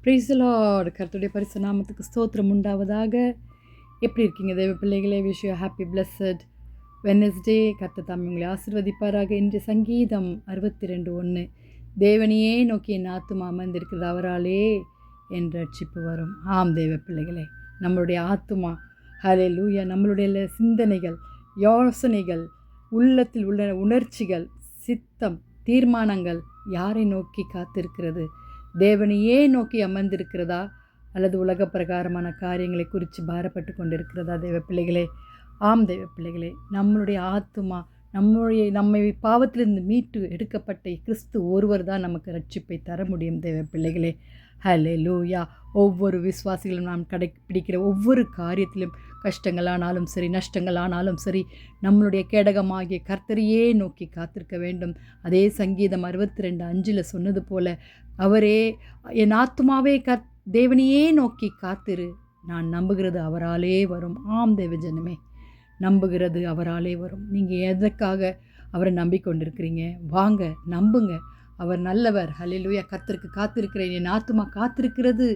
Praise the Lord. கர்த்தருடைய பரிசு நாமத்துக்கு ஸ்தோத்திரம் உண்டாவதாக. எப்படி இருக்கீங்க தேவ பிள்ளைகளே? Wish you happy blessed Wednesday. கர்த்தர் தாம் உங்களை ஆசீர்வதிப்பாராக. இன்று சங்கீதம் 62:1, தேவனையே நோக்கி என் ஆத்துமா அமர்ந்திருக்கிறது, அவராலே என் ரட்சிப்பு வரும். ஆம் தேவ பிள்ளைகளே, நம்மளுடைய ஆத்துமா, ஹல்லேலூயா, நம்மளுடைய சிந்தனைகள், யோசனைகள், உள்ளத்தில் உள்ள உணர்ச்சிகள், சித்தம், தீர்மானங்கள் யாரை நோக்கி காத்திருக்கிறது? தேவனையே நோக்கி அமர்ந்திருக்கிறதா, அல்லது உலக பிரகாரமான காரியங்களை குறித்து பாரப்பட்டு கொண்டிருக்கிறதா? தேவ பிள்ளைகளே, ஆம் தேவ பிள்ளைகளே, நம்மளுடைய ஆத்துமா, நம்மை பாவத்திலிருந்து மீட்டு எடுக்கப்பட்ட கிறிஸ்து ஒருவர் தான் நமக்கு ரட்சிப்பை தர முடியும். தேவ பிள்ளைகளே, ஹல்லேலூயா. ஒவ்வொரு விசுவாசிகளும் நாம் கடைப்பிடிக்கிற ஒவ்வொரு காரியத்திலும் கஷ்டங்களானாலும் சரி, நஷ்டங்களானாலும் சரி, நம்மளுடைய கேடகமாகிய கர்த்தரையே நோக்கி காத்திருக்க வேண்டும். அதே சங்கீதம் 62:5 சொன்னது போல, அவரே என் ஆத்துமாவே தேவனையே நோக்கி காத்திரு, நான் நம்புகிறது அவராலே வரும். ஆம் தேவ ஜனமே, நம்புகிறது அவராலே வரும். நீங்கள் எதற்காக அவரை நம்பிக்கொண்டிருக்கிறீங்க? வாங்க, நம்புங்க, அவர் நல்லவர். ஹல்லேலூயா. கர்த்தருக்கு காத்திருக்கிறேன், என் ஆத்துமா காத்திருக்கிறது,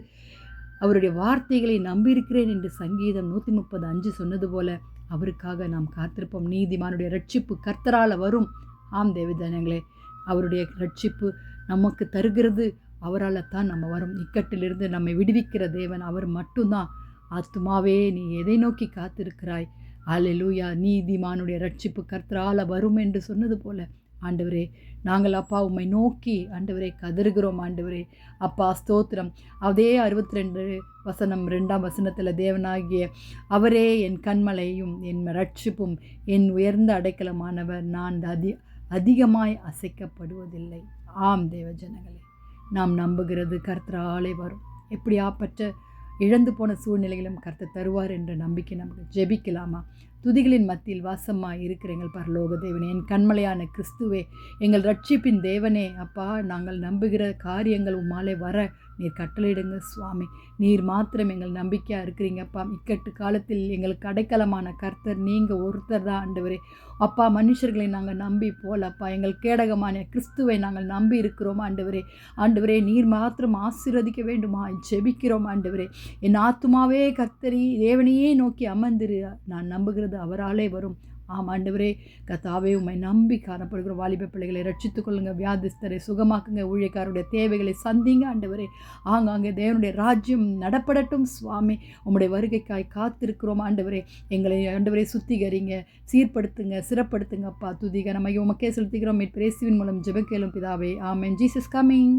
அவருடைய வார்த்தைகளை நம்பியிருக்கிறேன் என்று சங்கீதம் 130:5 சொன்னது போல அவருக்காக நாம் காத்திருப்போம். நீதிமானுடைய ரட்சிப்பு கர்த்தரால் வரும். ஆம் தேவஜனங்களே, அவருடைய ரட்சிப்பு நமக்கு தருகிறது அவரால் தான் நம்ம வரும். இக்கட்டிலிருந்து நம்மை விடுவிக்கிற தேவன் அவர் மட்டும்தான். ஆத்துமாவே, நீ எதை நோக்கி காத்திருக்கிறாய்? ஹல்லேலூயா. நீதிமானுடைய ரட்சிப்பு கர்த்தரால் வரும் என்று சொன்னது போல, ஆண்டவரே, நாங்கள் அப்பா உம்மை நோக்கி ஆண்டவரே கதறுகிறோம். ஆண்டவரே அப்பா ஸ்தோத்திரம். அதே 62:2 தேவனாகிய அவரே என் கண்மலையும் என் ரட்சிப்பும் என் உயர்ந்த அடைக்கலமானவர், நான் அதிகமாய் அசைக்கப்படுவதில்லை. ஆம் தேவ ஜனங்களே, நாம் நம்புகிறது கர்த்தராலே வரும். எப்படியாப்பட்ட இழந்து போன சூழ்நிலைகளும் கர்த்தர் தருவார் என்ற நம்பிக்கை நமக்கு. ஜெபிக்கலாமா? துதிகளின் மத்தியில் வாசமாக இருக்கிற எங்கள் பரலோக தேவனே, என் கண்மலையான கிறிஸ்துவே, எங்கள் ரட்சிப்பின் தேவனே, அப்பா, நாங்கள் நம்புகிற காரியங்கள் உம்மாலே வர நீர் கட்டளையிடுங்க சுவாமி. நீர் மாத்திரம் எங்கள் நம்பிக்கையாக இருக்கிறீங்கப்பா. இக்கட்டு காலத்தில் எங்களுக்கு அடைக்கலமான கர்த்தர் நீங்கள் ஒருத்தர் தான் ஆண்டவரே. அப்பா, மனுஷர்களை நாங்கள் நம்பி போலப்பா, எங்கள் கேடகமான கிறிஸ்துவை நாங்கள் நம்பி இருக்கிறோம் ஆண்டவரே. ஆண்டவரே, நீர் மாத்திரம் ஆசீர்வதிக்க வேண்டுமா ஜெபிக்கிறோம் ஆண்டவரே. என் ஆத்துமாவே கர்த்தரி தேவனையே நோக்கி அமர்ந்திரு, நான் நம்புகிறது அவராலே வரும். ஆம் ஆண்டவரே, கர்த்தாவே, உம்மை நம்பி காணப்படுகிற வாலிப பிள்ளைகளை ரட்சித்துக் கொள்ளுங்க, வியாதிஸ்தரை சுகமாக்குங்க, ஊழியக்காரருடைய தேவைகளை சந்திங்க ஆண்டவரே. ஆங்காங்கே தேவனுடைய ராஜ்யம் நடப்படட்டும் சுவாமி. உம்முடைய வருகைக்காய் காத்திருக்கிறோம் ஆண்டவரே. எங்களை ஆண்டவரே சுத்திகரிங்க, சீர்படுத்துங்க, சிறப்படுத்துங்க அப்பா. துதிக நம்ம உமக்கே செலுத்துகிறோம். இயேசுவின் மூலம் ஜெபம் கேளும் பிதாவே, ஆமென். Jesus coming.